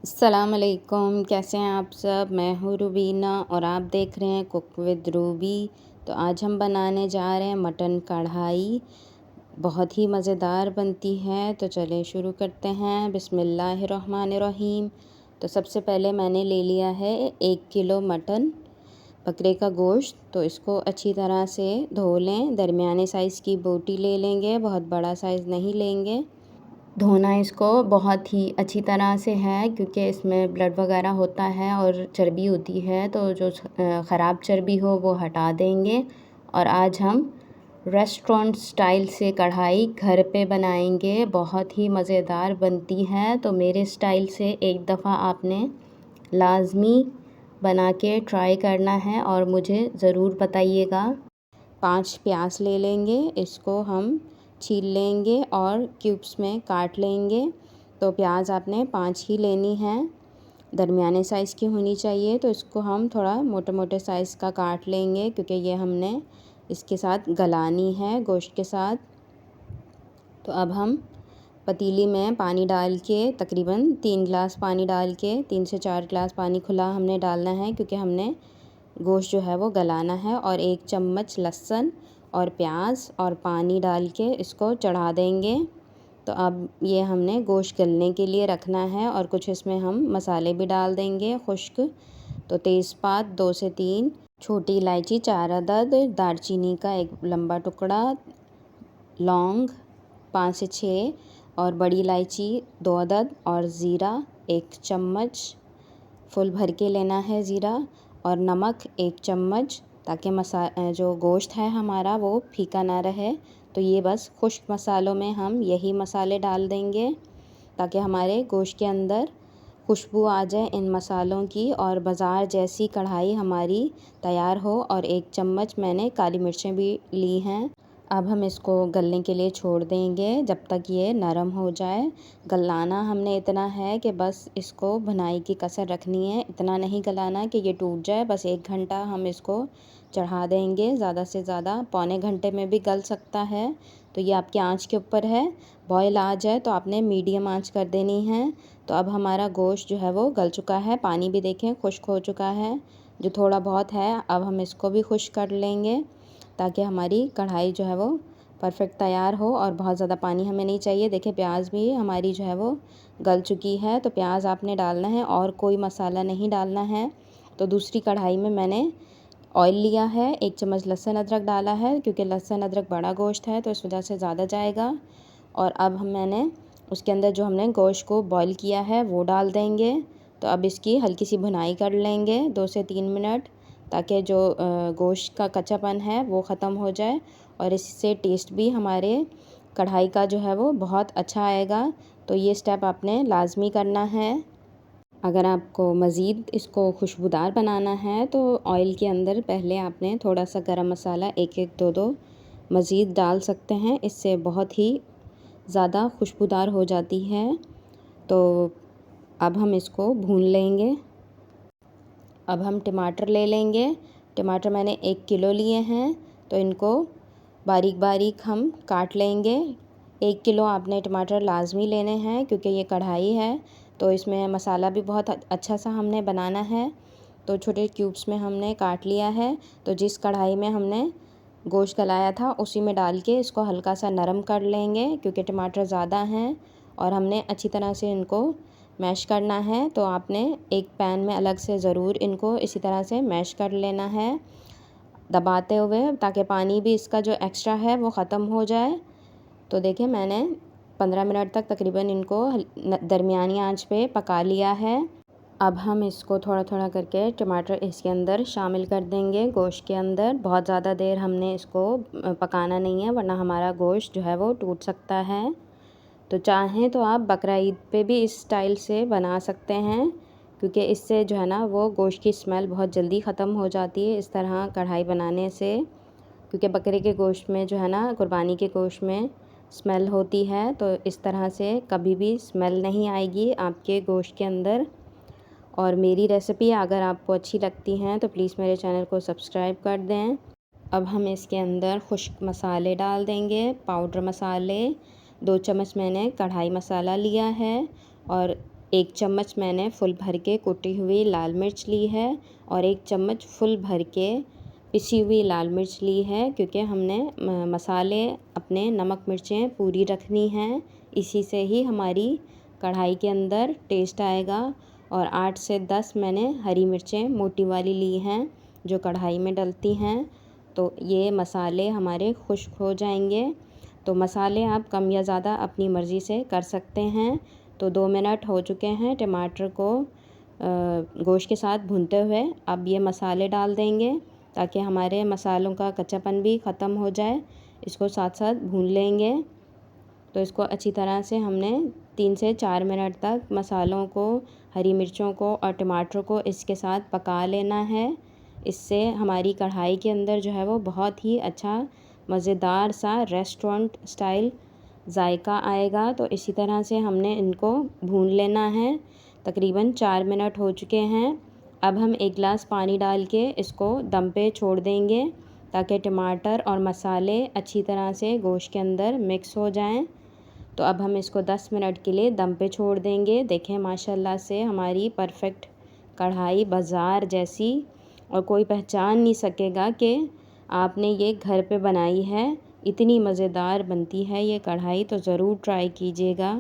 अस्सलामुअलैकुम, कैसे हैं आप सब। मैं हूँ रुबीना और आप देख रहे हैं कुक विद रूबी। तो आज हम बनाने जा रहे हैं मटन कढ़ाई। बहुत ही मज़ेदार बनती है। तो चलिए शुरू करते हैं। बिस्मिल्लाहिर्रहमानिर्रहीम। तो सबसे पहले मैंने ले लिया है 1 किलो मटन, बकरे का गोश्त। तो इसको अच्छी तरह से धो लें। दरमियाने साइज़ की बोटी ले लेंगे, बहुत बड़ा साइज़ नहीं लेंगे। धोना इसको बहुत ही अच्छी तरह से है, क्योंकि इसमें ब्लड वगैरह होता है और चर्बी होती है, तो जो ख़राब चर्बी हो वो हटा देंगे। और आज हम रेस्टोरेंट स्टाइल से कढ़ाई घर पे बनाएंगे। बहुत ही मज़ेदार बनती है। तो मेरे स्टाइल से एक दफ़ा आपने लाज़मी बना के ट्राई करना है और मुझे ज़रूर बताइएगा। 5 प्याज ले लेंगे, इसको हम छील लेंगे और क्यूब्स में काट लेंगे। तो प्याज आपने 5 ही लेनी है, दरमियाने साइज़ की होनी चाहिए। तो इसको हम थोड़ा मोटे मोटे साइज़ का काट लेंगे, क्योंकि ये हमने इसके साथ गलानी है गोश्त के साथ। तो अब हम पतीली में पानी डाल के तकरीबन 3 गिलास पानी डाल के 3 से 4 गिलास पानी खुला हमने डालना है, क्योंकि हमने गोश्त जो है वो गलाना है। और 1 चम्मच लहसुन और प्याज और पानी डाल के इसको चढ़ा देंगे। तो अब ये हमने गोश्त गलने के लिए रखना है। और कुछ इसमें हम मसाले भी डाल देंगे खुश्क। तो तेज़पात 2 से 3, छोटी इलायची 4 अदद, दालचीनी का 1 लंबा टुकड़ा, लौंग 5 से 6 और बड़ी इलायची 2 अदद, और ज़ीरा 1 चम्मच फुल भर के लेना है ज़ीरा। और नमक 1 चम्मच, ताकि जो गोश्त है हमारा वो फीका ना रहे। तो ये बस खुश्क मसालों में हम यही मसाले डाल देंगे, ताकि हमारे गोश्त के अंदर खुशबू आ जाए इन मसालों की और बाज़ार जैसी कढ़ाई हमारी तैयार हो। और 1 चम्मच मैंने काली मिर्चें भी ली हैं। अब हम इसको गलने के लिए छोड़ देंगे जब तक ये नरम हो जाए। गलाना हमने इतना है कि बस इसको भुनाई की कसर रखनी है, इतना नहीं गलाना कि ये टूट जाए। बस 1 घंटा हम इसको चढ़ा देंगे, ज़्यादा से ज़्यादा पौने घंटे में भी गल सकता है। तो ये आपकी आंच के ऊपर है। बॉयल आ जाए तो आपने मीडियम आंच कर देनी है। तो अब हमारा गोश्त जो है वो गल चुका है, पानी भी देखें खुश्क हो चुका है। जो थोड़ा बहुत है अब हम इसको भी खुश्क कर लेंगे, ताकि हमारी कढ़ाई जो है वो परफेक्ट तैयार हो। और बहुत ज़्यादा पानी हमें नहीं चाहिए। देखिए प्याज भी हमारी जो है वो गल चुकी है। तो प्याज आपने डालना है और कोई मसाला नहीं डालना है। तो दूसरी कढ़ाई में मैंने ऑयल लिया है, 1 चम्मच लहसुन अदरक डाला है, क्योंकि लहसुन अदरक बड़ा गोश्त है तो इस वजह से ज़्यादा जाएगा। और अब मैंने उसके अंदर जो हमने गोश्त को बॉईल किया है वो डाल देंगे। तो अब इसकी हल्की सी भुनाई कर लेंगे 2 से 3 मिनट, ताकि जो गोश्त का कच्चापन है वो ख़त्म हो जाए। और इससे टेस्ट भी हमारे कढ़ाई का जो है वो बहुत अच्छा आएगा। तो ये स्टेप आपने लाजमी करना है। अगर आपको मज़ीद इसको खुशबूदार बनाना है तो ऑयल के अंदर पहले आपने थोड़ा सा गरम मसाला 1-1, 2-2 मज़ीद डाल सकते हैं। इससे बहुत ही ज़्यादा खुशबूदार हो जाती है। तो अब हम इसको भून लेंगे। अब हम टमाटर ले लेंगे। टमाटर मैंने 1 किलो लिए हैं, तो इनको बारीक बारीक हम काट लेंगे। 1 किलो आपने टमाटर लाजमी लेने हैं, क्योंकि ये कढ़ाई है तो इसमें मसाला भी बहुत अच्छा सा हमने बनाना है। तो छोटे क्यूब्स में हमने काट लिया है। तो जिस कढ़ाई में हमने गोश्त गलाया था उसी में डाल के इसको हल्का सा नरम कर लेंगे, क्योंकि टमाटर ज़्यादा हैं और हमने अच्छी तरह से इनको मैश करना है। तो आपने एक पैन में अलग से ज़रूर इनको इसी तरह से मैश कर लेना है, दबाते हुए, ताकि पानी भी इसका जो एक्स्ट्रा है वो ख़त्म हो जाए। तो देखिए मैंने 15 मिनट तक तकरीबन इनको दरमियानी आंच पे पका लिया है। अब हम इसको थोड़ा थोड़ा करके टमाटर इसके अंदर शामिल कर देंगे गोश्त के अंदर। बहुत ज़्यादा देर हमने इसको पकाना नहीं है, वरना हमारा गोश्त जो है वो टूट सकता है। तो चाहें तो आप बकरा ईद पे भी इस स्टाइल से बना सकते हैं, क्योंकि इससे जो है ना वो गोश्त की स्मेल बहुत जल्दी ख़त्म हो जाती है इस तरह कढ़ाई बनाने से। क्योंकि बकरे के गोश्त में जो है ना, कुर्बानी के गोश्त में स्मेल होती है, तो इस तरह से कभी भी स्मेल नहीं आएगी आपके गोश्त के अंदर। और मेरी रेसिपी अगर आपको अच्छी लगती हैं तो प्लीज़ मेरे चैनल को सब्सक्राइब कर दें। अब हम इसके अंदर खुश्क मसाले डाल देंगे, पाउडर मसाले 2 चम्मच मैंने कढ़ाई मसाला लिया है, और 1 चम्मच मैंने फुल भर के कुटी हुई लाल मिर्च ली है और 1 चम्मच फुल भर के पिसी हुई लाल मिर्च ली है, क्योंकि हमने मसाले अपने नमक मिर्चें पूरी रखनी हैं, इसी से ही हमारी कढ़ाई के अंदर टेस्ट आएगा। और 8 से 10 मैंने हरी मिर्चें मोटी वाली ली हैं जो कढ़ाई में डलती हैं। तो ये मसाले हमारे खुश्क हो जाएंगे। तो मसाले आप कम या ज़्यादा अपनी मर्ज़ी से कर सकते हैं। तो 2 मिनट हो चुके हैं टमाटर को गोश्त के साथ भूनते हुए। अब ये मसाले डाल देंगे ताकि हमारे मसालों का कच्चापन भी ख़त्म हो जाए। इसको साथ साथ भून लेंगे। तो इसको अच्छी तरह से हमने 3 से 4 मिनट तक मसालों को, हरी मिर्चों को और टमाटर को इसके साथ पका लेना है। इससे हमारी कढ़ाई के अंदर जो है वो बहुत ही अच्छा मज़ेदार सा रेस्टोरेंट स्टाइल जायका आएगा। तो इसी तरह से हमने इनको भून लेना है। तकरीबन 4 मिनट हो चुके हैं। अब हम 1 गिलास पानी डाल के इसको दम पे छोड़ देंगे ताकि टमाटर और मसाले अच्छी तरह से गोश्त के अंदर मिक्स हो जाएं। तो अब हम इसको 10 मिनट के लिए दम पे छोड़ देंगे। देखें माशाल्लाह से हमारी परफेक्ट कढ़ाई बाज़ार जैसी, और कोई पहचान नहीं सकेगा कि आपने ये घर पे बनाई है। इतनी मज़ेदार बनती है ये कढ़ाई, तो ज़रूर ट्राई कीजिएगा।